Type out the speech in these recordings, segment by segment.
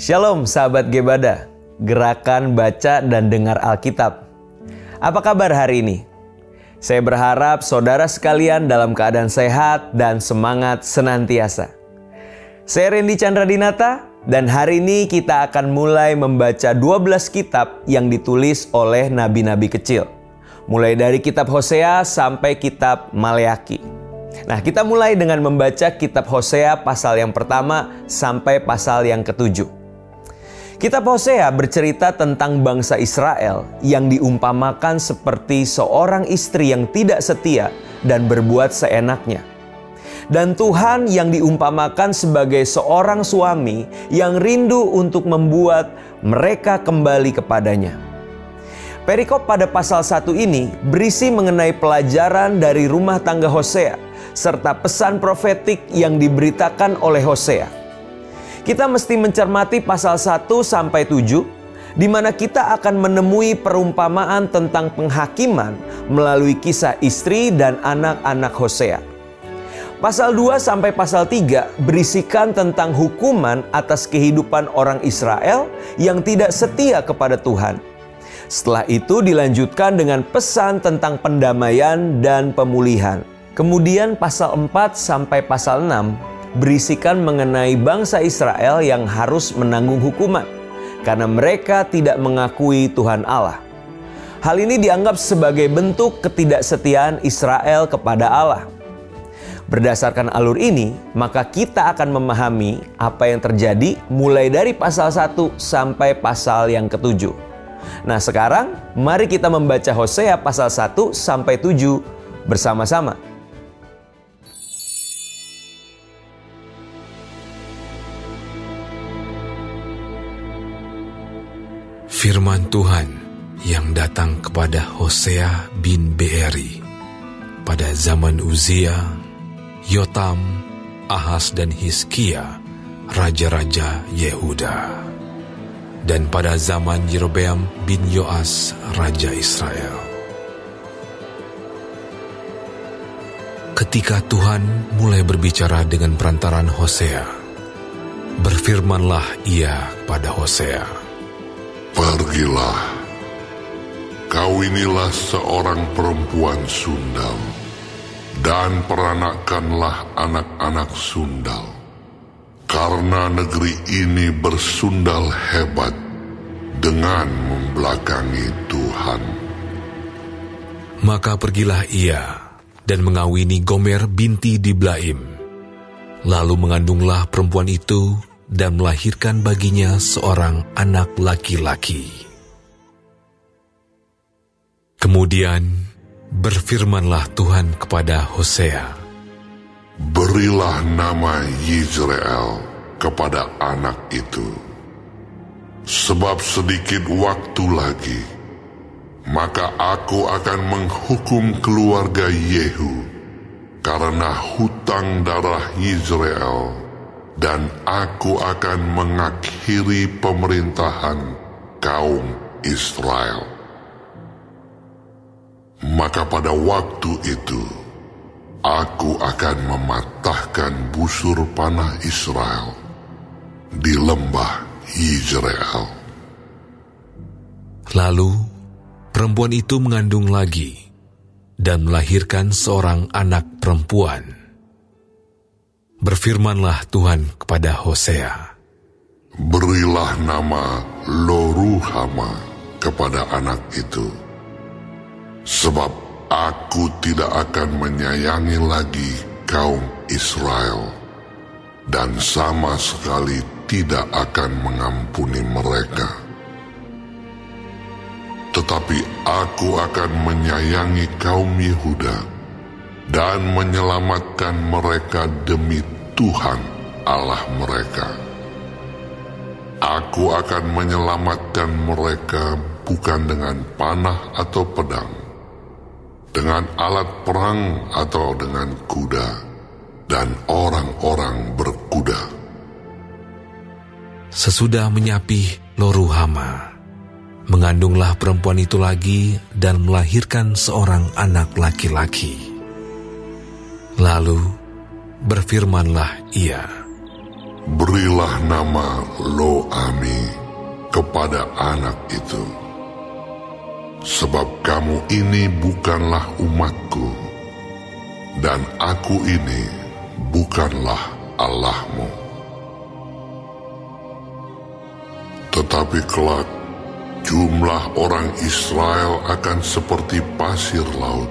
Shalom sahabat Gebada, gerakan baca dan dengar Alkitab. Apa kabar hari ini? Saya berharap saudara sekalian dalam keadaan sehat dan semangat senantiasa. Saya Randy Chandradinata dan hari ini kita akan mulai membaca 12 kitab yang ditulis oleh nabi-nabi kecil. Mulai dari kitab Hosea sampai kitab Maleaki. Nah, kita mulai dengan membaca kitab Hosea pasal yang pertama sampai pasal yang ke-7. Kitab Hosea bercerita tentang bangsa Israel yang diumpamakan seperti seorang istri yang tidak setia dan berbuat seenaknya. Dan Tuhan yang diumpamakan sebagai seorang suami yang rindu untuk membuat mereka kembali kepadanya. Perikop pada pasal 1 ini berisi mengenai pelajaran dari rumah tangga Hosea serta pesan profetik yang diberitakan oleh Hosea. Kita mesti mencermati pasal 1 sampai 7, di mana kita akan menemui perumpamaan tentang penghakiman melalui kisah istri dan anak-anak Hosea. Pasal 2 sampai pasal 3 berisikan tentang hukuman atas kehidupan orang Israel yang tidak setia kepada Tuhan. Setelah itu dilanjutkan dengan pesan tentang pendamaian dan pemulihan. Kemudian pasal 4 sampai pasal 6 berisikan mengenai bangsa Israel yang harus menanggung hukuman karena mereka tidak mengakui Tuhan Allah. Hal ini dianggap sebagai bentuk ketidaksetiaan Israel kepada Allah. Berdasarkan alur ini, maka kita akan memahami apa yang terjadi mulai dari pasal 1 sampai pasal yang ke-7. Nah, sekarang mari kita membaca Hosea pasal 1 sampai 7 bersama-sama. Firman Tuhan yang datang kepada Hosea bin Beeri pada zaman Uzia, Yotam, Ahaz dan Hizkia, raja-raja Yehuda, dan pada zaman Yerobeam bin Yoas, raja Israel. Ketika Tuhan mulai berbicara dengan perantaran Hosea, berfirmanlah ia kepada Hosea, "Pergilah, kau inilah seorang perempuan sundal, dan peranakanlah anak-anak sundal, karena negeri ini bersundal hebat dengan membelakangi Tuhan." Maka pergilah ia dan mengawini Gomer binti Diblaim. Lalu mengandunglah perempuan itu dan melahirkan baginya seorang anak laki-laki. Kemudian berfirmanlah Tuhan kepada Hosea, "Berilah nama Yizreel kepada anak itu, sebab sedikit waktu lagi, maka aku akan menghukum keluarga Yehu karena hutang darah Yizreel, dan aku akan mengakhiri pemerintahan kaum Israel. Maka pada waktu itu, aku akan mematahkan busur panah Israel di lembah Yizreel." Lalu perempuan itu mengandung lagi dan melahirkan seorang anak perempuan. Berfirmanlah Tuhan kepada Hosea, "Berilah nama Loruhama kepada anak itu, sebab aku tidak akan menyayangi lagi kaum Israel, dan sama sekali tidak akan mengampuni mereka. Tetapi aku akan menyayangi kaum Yehuda dan menyelamatkan mereka demi Tuhan Allah mereka. Aku akan menyelamatkan mereka bukan dengan panah atau pedang, dengan alat perang atau dengan kuda dan orang-orang berkuda." Sesudah menyapih Loruhama, mengandunglah perempuan itu lagi dan melahirkan seorang anak laki-laki. Lalu berfirmanlah ia, berilah nama Lo-Ami kepada anak itu. Sebab kamu ini bukanlah umatku, dan aku ini bukanlah Allahmu. Tetapi kelak, jumlah orang Israel akan seperti pasir laut,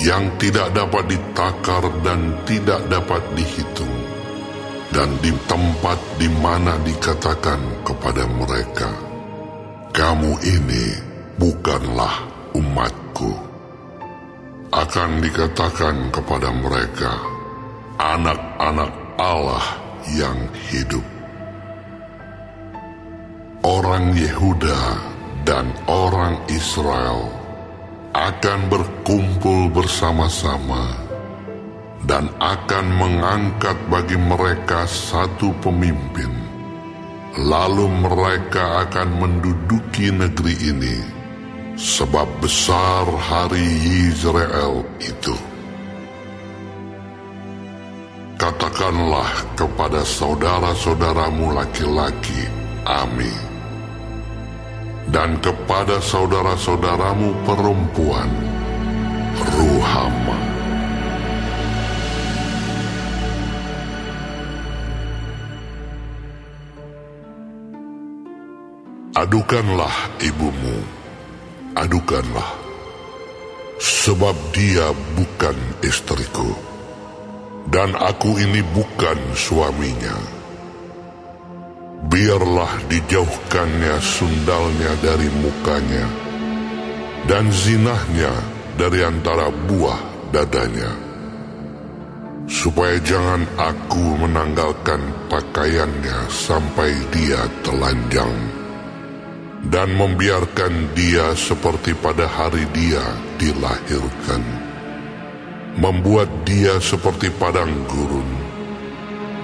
yang tidak dapat ditakar dan tidak dapat dihitung. Dan di tempat di mana dikatakan kepada mereka, kamu ini bukanlah umatku, akan dikatakan kepada mereka, anak-anak Allah yang hidup. Orang Yehuda dan orang Israel akan berkumpul bersama-sama dan akan mengangkat bagi mereka satu pemimpin. Lalu mereka akan menduduki negeri ini, sebab besar hari Yisrael itu. Katakanlah kepada saudara-saudaramu laki-laki, Ami, dan kepada saudara-saudaramu perempuan, Ruhama. Adukanlah ibumu, adukanlah, sebab dia bukan istriku, dan aku ini bukan suaminya. Biarlah dijauhkannya sundalnya dari mukanya, dan zinahnya dari antara buah dadanya, supaya jangan aku menanggalkan pakaiannya sampai dia telanjang, dan membiarkan dia seperti pada hari dia dilahirkan, membuat dia seperti padang gurun,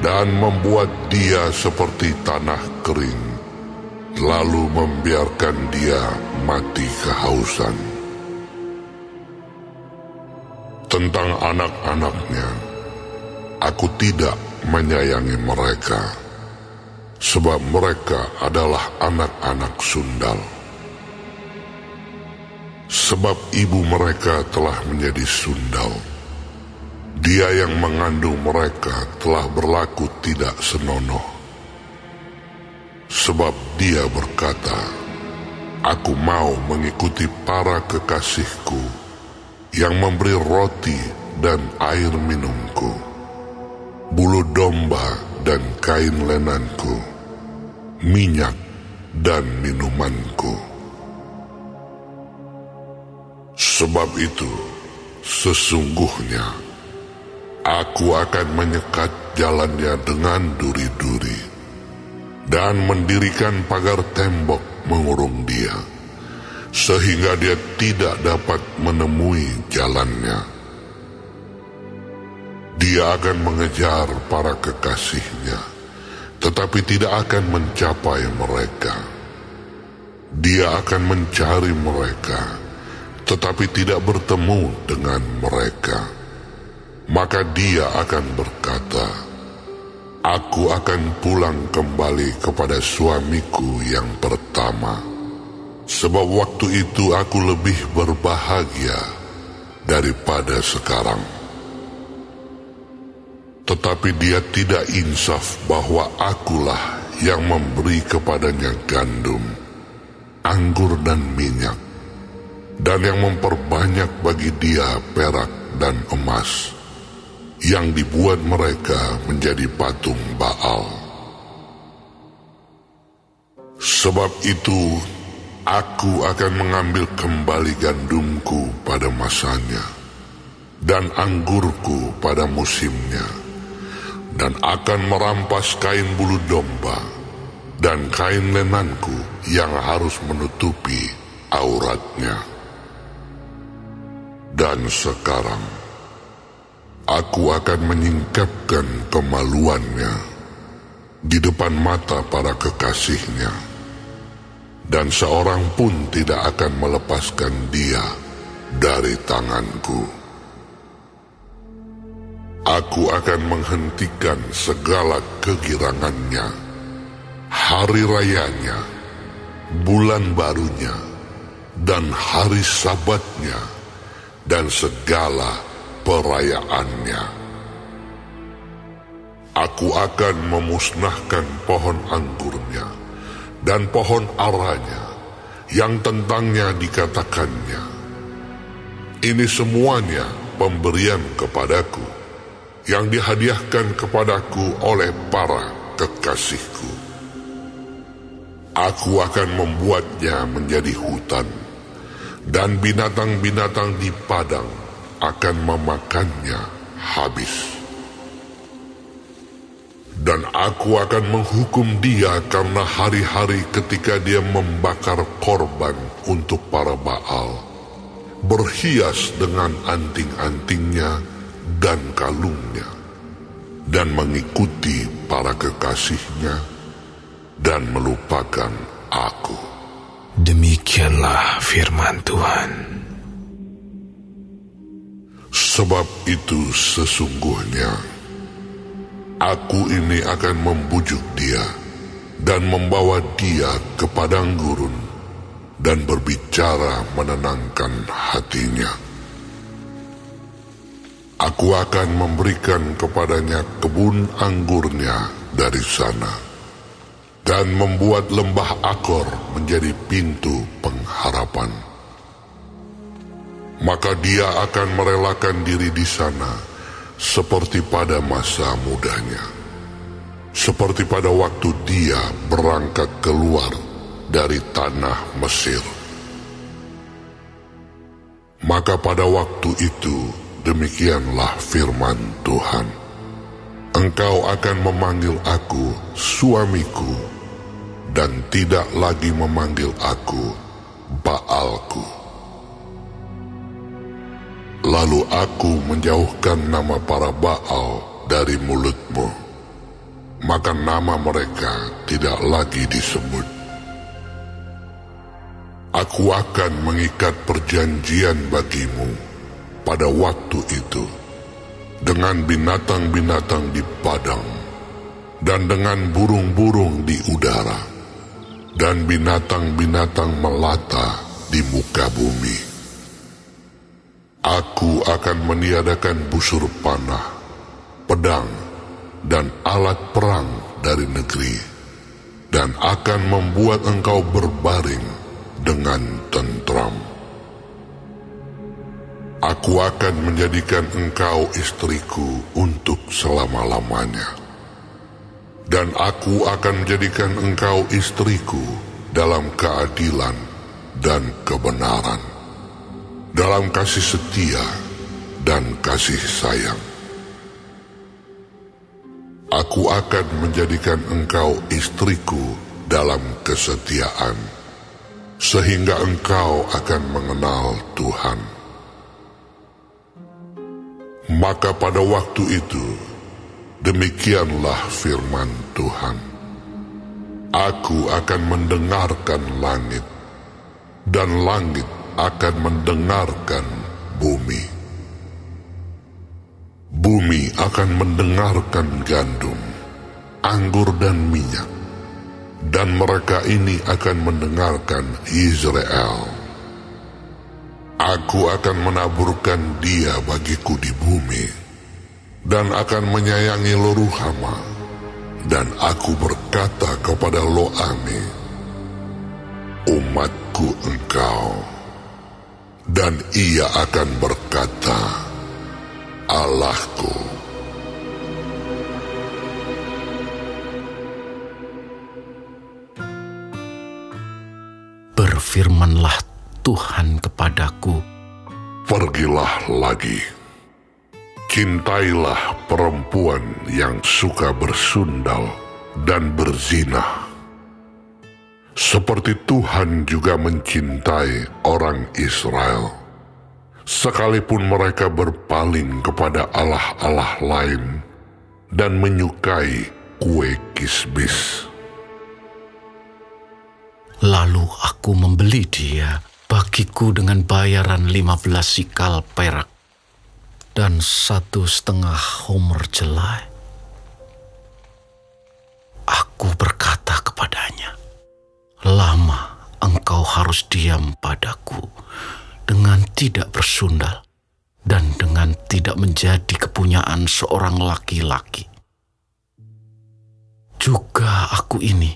dan membuat dia seperti tanah kering, lalu membiarkan dia mati kehausan. Tentang anak-anaknya, aku tidak menyayangi mereka, sebab mereka adalah anak-anak sundal. Sebab ibu mereka telah menjadi sundal. Dia yang mengandung mereka telah berlaku tidak senonoh. Sebab dia berkata, aku mau mengikuti para kekasihku yang memberi roti dan air minumku, bulu domba dan kain lenanku, minyak dan minumanku. Sebab itu, sesungguhnya aku akan menyekat jalannya dengan duri-duri, dan mendirikan pagar tembok mengurung dia, sehingga dia tidak dapat menemui jalannya. Dia akan mengejar para kekasihnya, tetapi tidak akan mencapai mereka. Dia akan mencari mereka, tetapi tidak bertemu dengan mereka. Maka dia akan berkata, aku akan pulang kembali kepada suamiku yang pertama, sebab waktu itu aku lebih berbahagia daripada sekarang. Tetapi dia tidak insaf bahwa akulah yang memberi kepadanya gandum, anggur dan minyak, dan yang memperbanyak bagi dia perak dan emas, yang dibuat mereka menjadi patung Baal. Sebab itu, aku akan mengambil kembali gandumku pada masanya, dan anggurku pada musimnya, dan akan merampas kain bulu domba, dan kain lenanku yang harus menutupi auratnya. Dan sekarang, aku akan menyingkapkan kemaluannya di depan mata para kekasihnya, dan seorang pun tidak akan melepaskan dia dari tanganku. Aku akan menghentikan segala kegirangannya, hari rayanya, bulan barunya, dan hari sabatnya, dan segala perayaannya. Aku akan memusnahkan pohon anggurnya dan pohon aranya yang tentangnya dikatakannya, ini semuanya pemberian kepadaku, yang dihadiahkan kepadaku oleh para kekasihku. Aku akan membuatnya menjadi hutan, dan binatang-binatang di padang akan memakannya habis. Dan aku akan menghukum dia karena hari-hari ketika dia membakar korban untuk para Baal, berhias dengan anting-antingnya dan kalungnya, dan mengikuti para kekasihnya, dan melupakan aku. Demikianlah firman Tuhan. Sebab itu sesungguhnya aku ini akan membujuk dia dan membawa dia ke padang gurun dan berbicara menenangkan hatinya. Aku akan memberikan kepadanya kebun anggurnya dari sana dan membuat lembah Akor menjadi pintu pengharapan. Maka dia akan merelakan diri di sana seperti pada masa mudanya, seperti pada waktu dia berangkat keluar dari tanah Mesir. Maka pada waktu itu demikianlah firman Tuhan, engkau akan memanggil aku suamiku, dan tidak lagi memanggil aku Baalku. Lalu aku menjauhkan nama para Baal dari mulutmu, maka nama mereka tidak lagi disebut. Aku akan mengikat perjanjian bagimu pada waktu itu dengan binatang-binatang di padang, dan dengan burung-burung di udara, dan binatang-binatang melata di muka bumi. Aku akan meniadakan busur panah, pedang, dan alat perang dari negeri, dan akan membuat engkau berbaring dengan tentram. Aku akan menjadikan engkau istriku untuk selama-lamanya, dan aku akan menjadikan engkau istriku dalam keadilan dan kebenaran, dalam kasih setia dan kasih sayang. Aku akan menjadikan engkau istriku dalam kesetiaan, sehingga engkau akan mengenal Tuhan. Maka pada waktu itu, demikianlah firman Tuhan, aku akan mendengarkan langit, dan langit akan mendengarkan bumi. Bumi akan mendengarkan gandum, anggur dan minyak, dan mereka ini akan mendengarkan Israel. Aku akan menaburkan dia bagiku di bumi, dan akan menyayangi Lo-ruhama, dan aku berkata kepada Lo-ami, umatku engkau. Dan ia akan berkata, Allahku. Berfirmanlah Tuhan kepadaku, pergilah lagi, cintailah perempuan yang suka bersundal dan berzina, seperti Tuhan juga mencintai orang Israel, sekalipun mereka berpaling kepada allah-allah lain dan menyukai kue kismis. lalu aku membeli dia bagiku dengan bayaran 15 sikal perak. dan 1,5 homer jelai. Aku berkata kepadanya, lama engkau harus diam padaku dengan tidak bersundal dan dengan tidak menjadi kepunyaan seorang laki-laki. Juga aku ini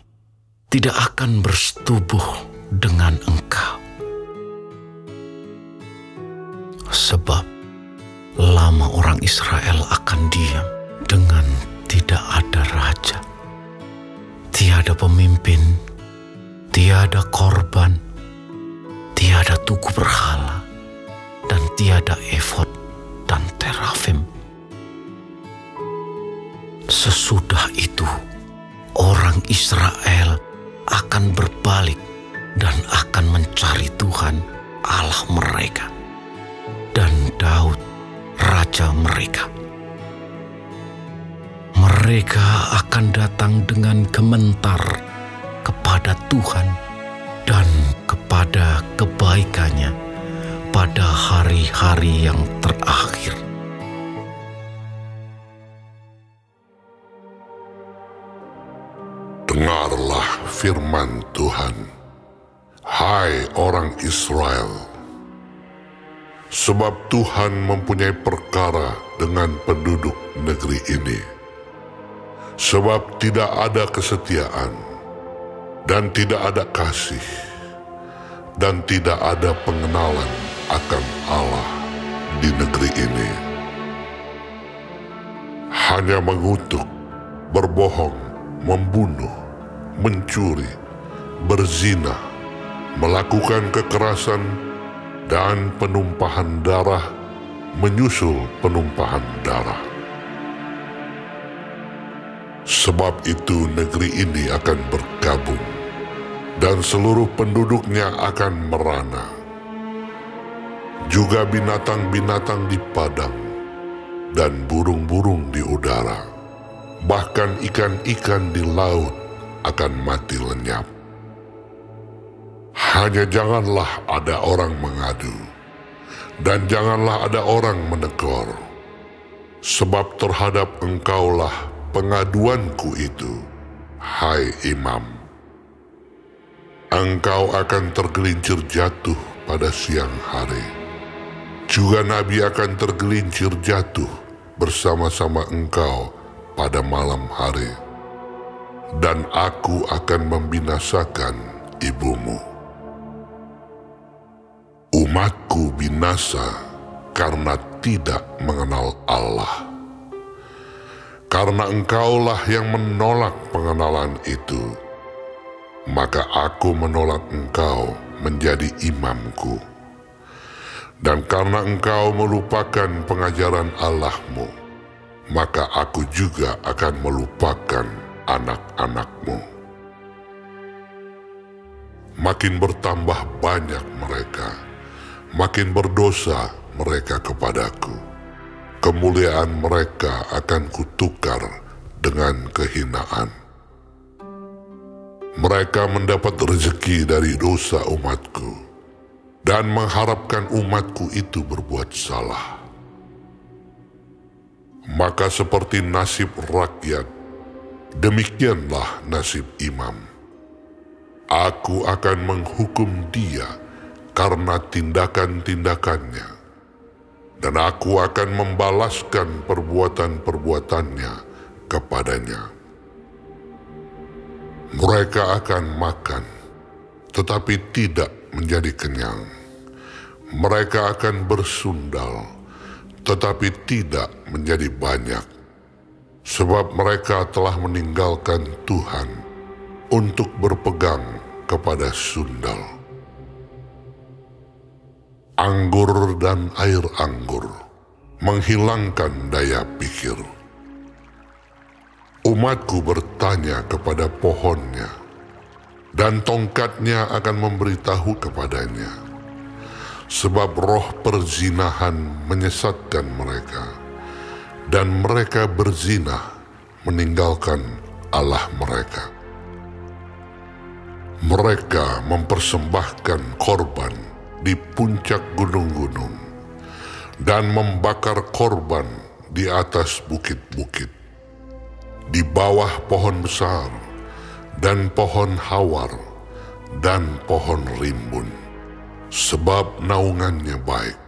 tidak akan bersetubuh dengan engkau. Sebab lama orang Israel akan diam dengan tidak ada raja, tiada pemimpin, tiada korban, tiada tugu berhala, dan tiada efod dan terafim. Sesudah itu, orang Israel akan berbalik dan akan mencari Tuhan Allah mereka dan Daud raja mereka. Mereka akan datang dengan gementar kepada Tuhan dan kepada kebaikannya pada hari-hari yang terakhir. Dengarlah firman Tuhan, hai orang Israel, sebab Tuhan mempunyai perkara dengan penduduk negeri ini. Sebab tidak ada kesetiaan, dan tidak ada kasih, dan tidak ada pengenalan akan Allah di negeri ini. Hanya mengutuk, berbohong, membunuh, mencuri, berzina, melakukan kekerasan, dan penumpahan darah menyusul penumpahan darah. Sebab itu negeri ini akan berkabung, dan seluruh penduduknya akan merana. Juga binatang-binatang di padang, dan burung-burung di udara, bahkan ikan-ikan di laut akan mati lenyap. Hanya janganlah ada orang mengadu, dan janganlah ada orang menegur, sebab terhadap engkaulah pengaduanku itu, hai imam. Engkau akan tergelincir jatuh pada siang hari. Juga nabi akan tergelincir jatuh bersama-sama engkau pada malam hari. Dan aku akan membinasakan ibumu. Umatku binasa karena tidak mengenal Allah. Karena engkaulah yang menolak pengenalan itu, maka aku menolak engkau menjadi imamku. Dan karena engkau melupakan pengajaran Allahmu, maka aku juga akan melupakan anak-anakmu. Makin bertambah banyak mereka, makin berdosa mereka kepadaku. Kemuliaan mereka akan kutukar dengan kehinaan. Mereka mendapat rezeki dari dosa umatku, dan mengharapkan umatku itu berbuat salah. Maka seperti nasib rakyat, demikianlah nasib imam. Aku akan menghukum dia karena tindakan-tindakannya, dan aku akan membalaskan perbuatan-perbuatannya kepadanya. Mereka akan makan, tetapi tidak menjadi kenyang. Mereka akan bersundal, tetapi tidak menjadi banyak. Sebab mereka telah meninggalkan Tuhan untuk berpegang kepada sundal. Anggur dan air anggur menghilangkan daya pikir. Umatku bertanya kepada pohonnya, dan tongkatnya akan memberitahu kepadanya. Sebab roh perzinahan menyesatkan mereka, dan mereka berzina meninggalkan Allah mereka. Mereka mempersembahkan korban di puncak gunung-gunung, dan membakar korban di atas bukit-bukit, di bawah pohon besar dan pohon hawar dan pohon rimbun, sebab naungannya baik.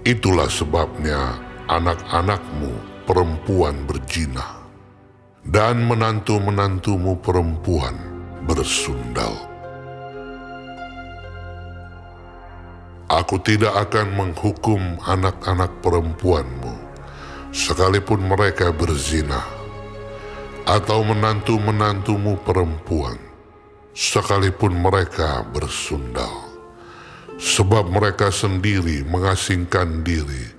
Itulah sebabnya anak-anakmu perempuan berzina, dan menantu-menantumu perempuan bersundal. Aku tidak akan menghukum anak-anak perempuanmu, sekalipun mereka berzina, atau menantu-menantumu perempuan, sekalipun mereka bersundal. Sebab mereka sendiri mengasingkan diri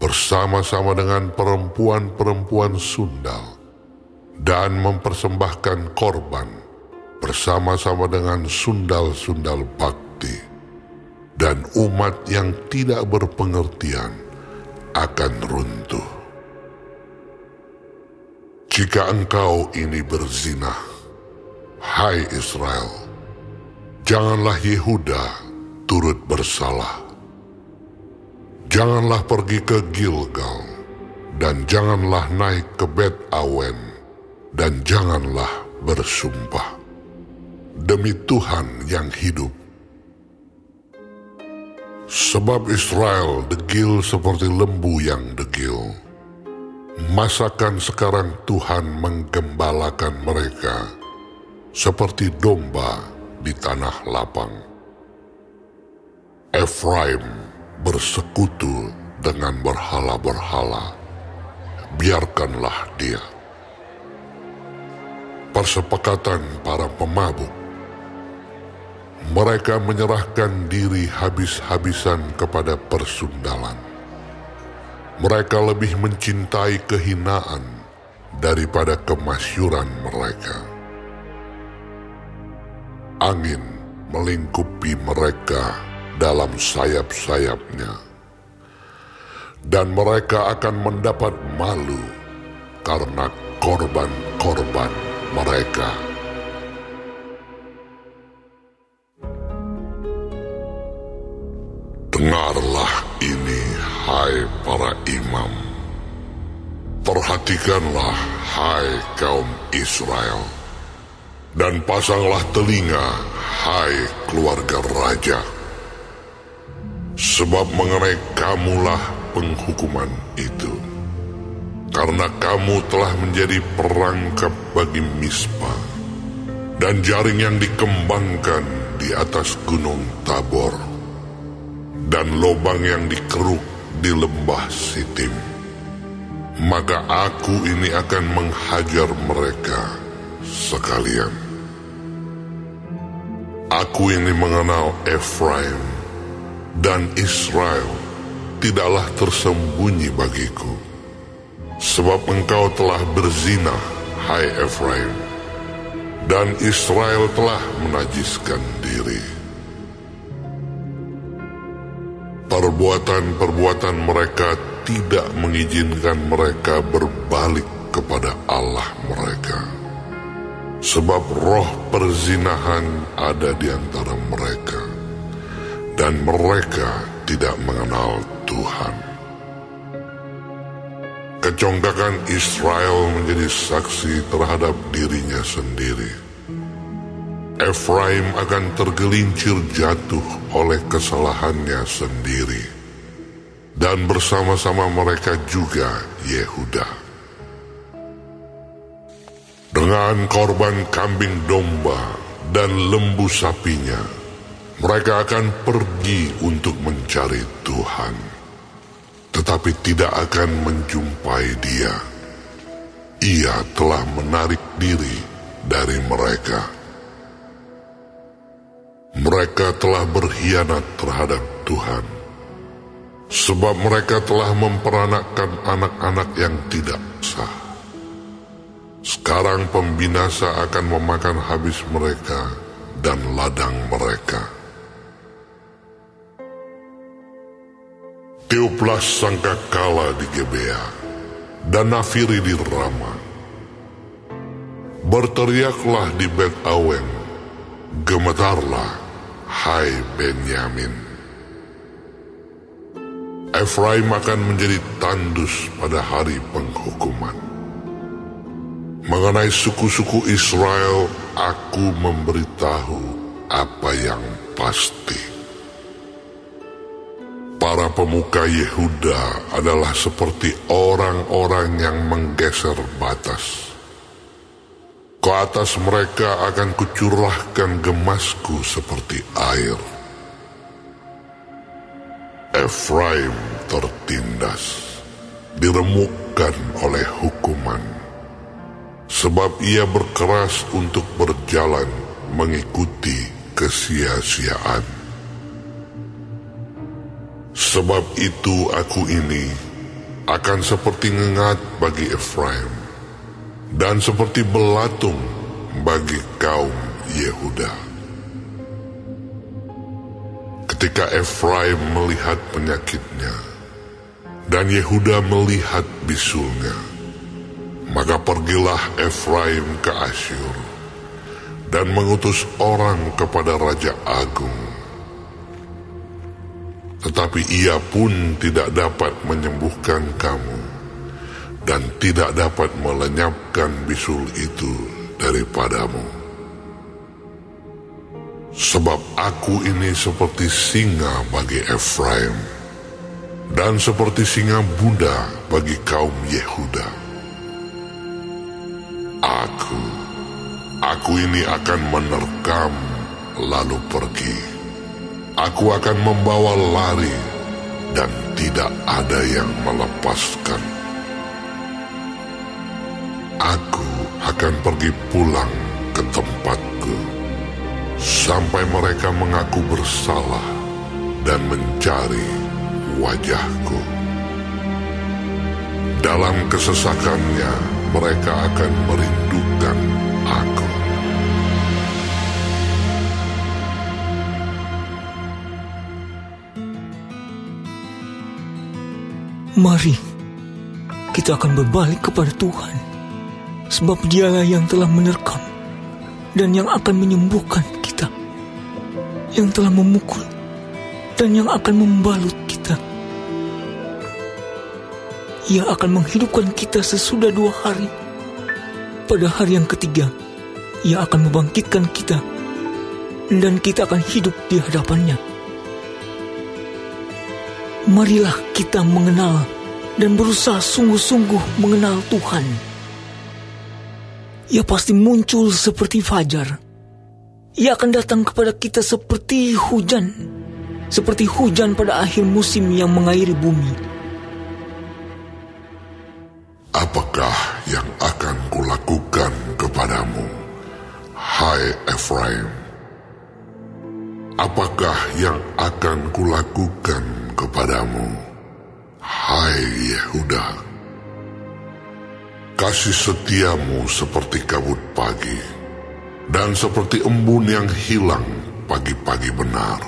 bersama-sama dengan perempuan-perempuan sundal, dan mempersembahkan korban bersama-sama dengan sundal-sundal bakti, dan umat yang tidak berpengertian akan runtuh. Jika engkau ini berzina, hai Israel, janganlah Yehuda turut bersalah. Janganlah pergi ke Gilgal, dan janganlah naik ke Bet Awen, dan janganlah bersumpah. Demi Tuhan yang hidup. Sebab Israel degil seperti lembu yang degil. Masakan sekarang Tuhan menggembalakan mereka seperti domba di tanah lapang. Efraim bersekutu dengan berhala-berhala, biarkanlah dia. Persepakatan para pemabuk, mereka menyerahkan diri habis-habisan kepada persundalan. Mereka lebih mencintai kehinaan daripada kemasyuran mereka. Angin melingkupi mereka dalam sayap-sayapnya, dan mereka akan mendapat malu karena korban-korban mereka. Dengarlah ini, hai para imam. Perhatikanlah, hai kaum Israel, dan pasanglah telinga, hai keluarga raja. Sebab mengenai kamulah penghukuman itu, karena kamu telah menjadi perangkap bagi Mispa, dan jaring yang dikembangkan di atas gunung Tabor, dan lobang yang dikeruk di lembah Sitim. Maka aku ini akan menghajar mereka sekalian. Aku ini mengenal Efraim, dan Israel tidaklah tersembunyi bagiku. Sebab engkau telah berzina, hai Efraim, dan Israel telah menajiskan diri. Perbuatan-perbuatan mereka tidak mengizinkan mereka berbalik kepada Allah mereka. Sebab roh perzinahan ada di antara mereka, dan mereka tidak mengenal Tuhan. Kecongkakan Israel menjadi saksi terhadap dirinya sendiri. Efraim akan tergelincir jatuh oleh kesalahannya sendiri, dan bersama-sama mereka juga Yehuda. Dengan korban kambing domba dan lembu sapinya, mereka akan pergi untuk mencari Tuhan, tetapi tidak akan menjumpai Dia. Ia telah menarik diri dari mereka. Mereka telah berkhianat terhadap Tuhan, sebab mereka telah memperanakkan anak-anak yang tidak sah. Sekarang pembinasa akan memakan habis mereka dan ladang mereka. Tiuplah sangkakala di Gebea dan nafiri di Rama. Berteriaklah di Bet Awen, gemetarlah, hai Benyamin. Efraim akan menjadi tandus pada hari penghukuman. Mengenai suku-suku Israel, aku memberitahu apa yang pasti. Para pemuka Yehuda adalah seperti orang-orang yang menggeser batas. Ke atas mereka akan kucurahkan gemasku seperti air. Efraim tertindas, diremukkan oleh hukuman, sebab ia berkeras untuk berjalan mengikuti kesia-siaan. Sebab itu aku ini akan seperti ngengat bagi Efraim, dan seperti belatung bagi kaum Yehuda. Ketika Efraim melihat penyakitnya, dan Yehuda melihat bisulnya, maka pergilah Efraim ke Asyur, dan mengutus orang kepada Raja Agung. Tetapi ia pun tidak dapat menyembuhkan kamu, dan tidak dapat melenyapkan bisul itu daripadamu. Sebab aku ini seperti singa bagi Efraim, dan seperti singa Buddha bagi kaum Yehuda. Aku ini akan menerkam lalu pergi. Aku akan membawa lari, dan tidak ada yang melepaskan. Aku akan pergi pulang ke tempatku, sampai mereka mengaku bersalah dan mencari wajahku. Dalam kesesakannya mereka akan merindukan aku. Mari kita akan berbalik kepada Tuhan, sebab Dialah yang telah menerkam dan yang akan menyembuhkan kita, yang telah memukul dan yang akan membalut kita. Ia akan menghidupkan kita sesudah 2 hari. Pada hari yang ketiga, Ia akan membangkitkan kita, dan kita akan hidup di hadapannya. Marilah kita mengenal dan berusaha sungguh-sungguh mengenal Tuhan. Ia pasti muncul seperti fajar. Ia akan datang kepada kita seperti hujan pada akhir musim yang mengairi bumi. Apakah yang akan kulakukan kepadamu, hai Efraim? Apakah yang akan kulakukan kepadamu, hai Yehuda? Kasih setiamu seperti kabut pagi, dan seperti embun yang hilang pagi-pagi benar.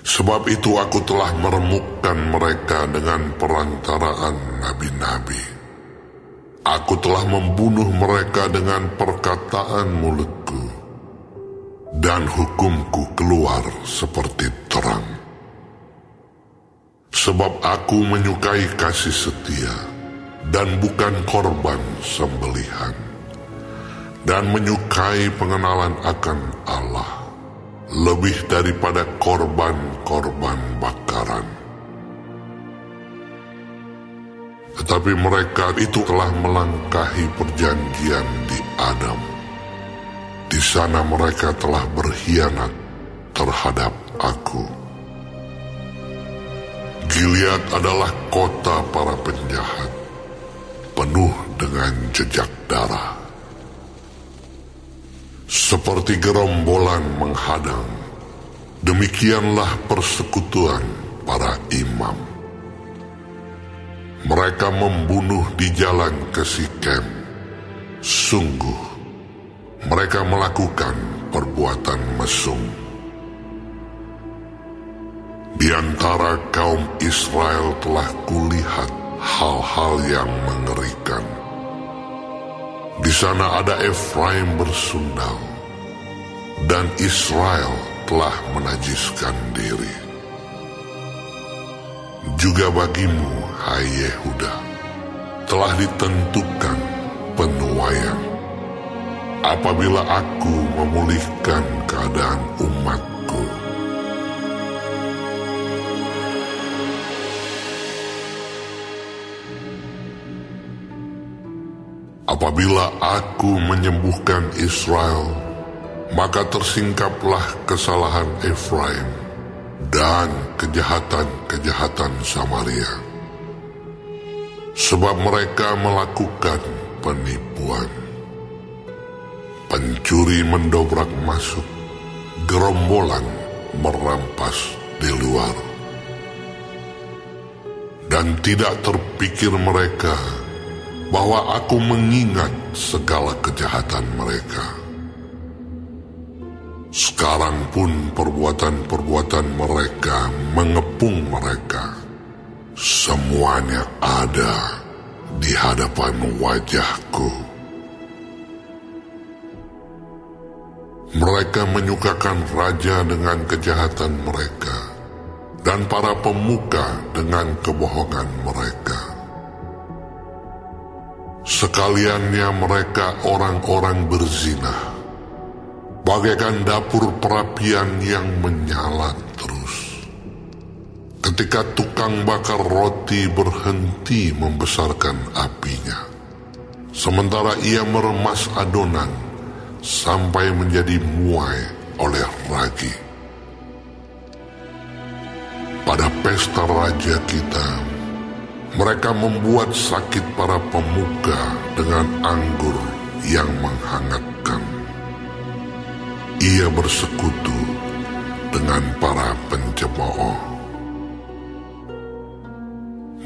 Sebab itu aku telah meremukkan mereka dengan perantaraan nabi-nabi. Aku telah membunuh mereka dengan perkataan mulutku, dan hukumku keluar seperti terang. Sebab aku menyukai kasih setia, dan bukan korban sembelihan, dan menyukai pengenalan akan Allah lebih daripada korban-korban bakaran. Tetapi mereka itu telah melangkahi perjanjian di Adam. Di sana mereka telah berkhianat terhadap aku. Gilead adalah kota para penjahat, penuh dengan jejak darah. Seperti gerombolan menghadang, demikianlah persekutuan para imam. Mereka membunuh di jalan ke Sikem. Sungguh, mereka melakukan perbuatan mesum. Di antara kaum Israel telah kulihat hal-hal yang mengerikan. Di sana ada Efraim bersundal, dan Israel telah menajiskan diri. Juga bagimu, hai Yehuda, telah ditentukan penuaian. Apabila aku memulihkan keadaan umatku, apabila aku menyembuhkan Israel, maka tersingkaplah kesalahan Efraim dan kejahatan-kejahatan Samaria. Sebab mereka melakukan penipuan. Pencuri mendobrak masuk, gerombolan merampas di luar. Dan tidak terpikir mereka bahwa aku mengingat segala kejahatan mereka. Sekarang pun perbuatan-perbuatan mereka mengepung mereka. Semuanya ada di hadapan wajahku. Mereka menyukakan raja dengan kejahatan mereka, dan para pemuka dengan kebohongan mereka. Sekaliannya mereka orang-orang berzina, bagaikan dapur perapian yang menyala terus. Ketika tukang bakar roti berhenti membesarkan apinya, sementara ia meremas adonan sampai menjadi muai oleh ragi. Pada pesta raja kita, mereka membuat sakit para pemuka dengan anggur yang menghangatkan. Ia bersekutu dengan para pencemooh.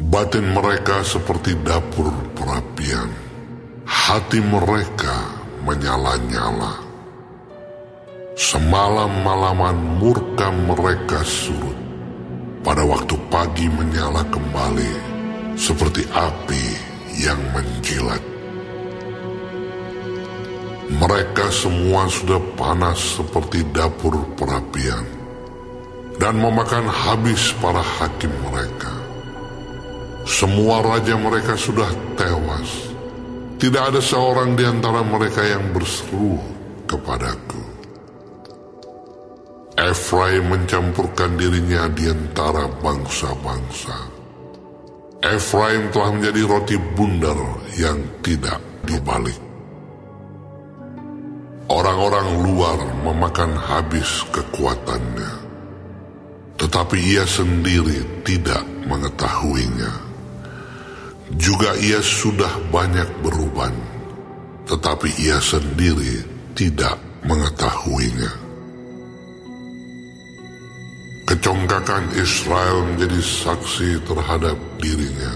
Batin mereka seperti dapur perapian. Hati mereka menyala-nyala. Semalam-malaman murka mereka surut. Pada waktu pagi menyala kembali seperti api yang menjilat. Mereka semua sudah panas seperti dapur perapian dan memakan habis para hakim mereka. Semua raja mereka sudah tewas. Tidak ada seorang di antara mereka yang berseru kepadaku. Efraim mencampurkan dirinya di antara bangsa-bangsa. Efraim telah menjadi roti bundar yang tidak dibalik. Orang-orang luar memakan habis kekuatannya, tetapi ia sendiri tidak mengetahuinya. Juga ia sudah banyak beruban, tetapi ia sendiri tidak mengetahuinya. Kecongkakan Israel menjadi saksi terhadap dirinya,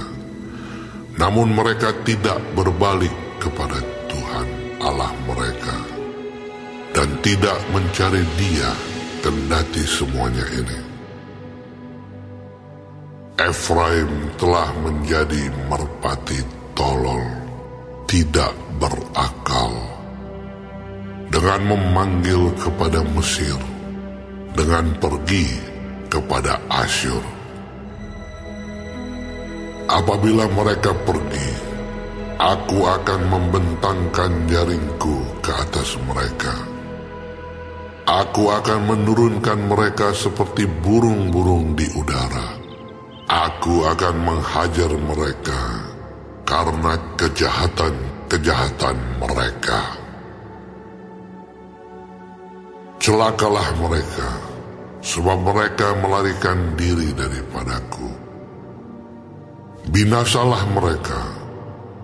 namun mereka tidak berbalik kepada Tuhan Allah mereka, dan tidak mencari Dia kendati semuanya ini. Efraim telah menjadi merpati tolol, tidak berakal. Dengan memanggil kepada Mesir, dengan pergi kepada Asyur. Apabila mereka pergi, aku akan membentangkan jaringku ke atas mereka. Aku akan menurunkan mereka seperti burung-burung di udara. Aku akan menghajar mereka karena kejahatan-kejahatan mereka. Celakalah mereka, sebab mereka melarikan diri daripadaku. Binasalah mereka,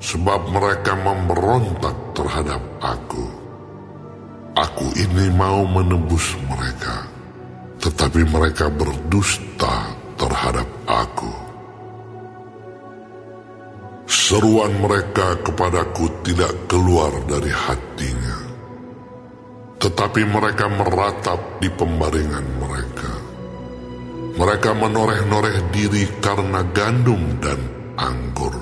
sebab mereka memberontak terhadap aku. Aku ini mau menebus mereka, tetapi mereka berdusta terhadap aku. Seruan mereka kepadaku tidak keluar dari hatinya, tetapi mereka meratap di pembaringan mereka. Mereka menoreh-noreh diri karena gandum dan anggur,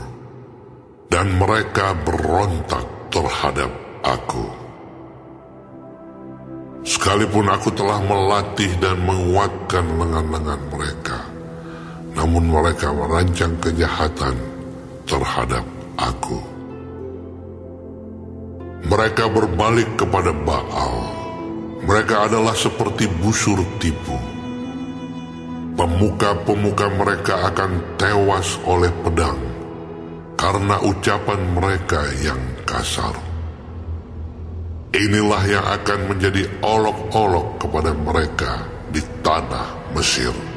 dan mereka berontak terhadap aku. Sekalipun aku telah melatih dan menguatkan lengan-lengan mereka, namun mereka merancang kejahatan terhadap aku. Mereka berbalik kepada Baal. Mereka adalah seperti busur tipu. Pemuka-pemuka mereka akan tewas oleh pedang karena ucapan mereka yang kasar. Inilah yang akan menjadi olok-olok kepada mereka di tanah Mesir.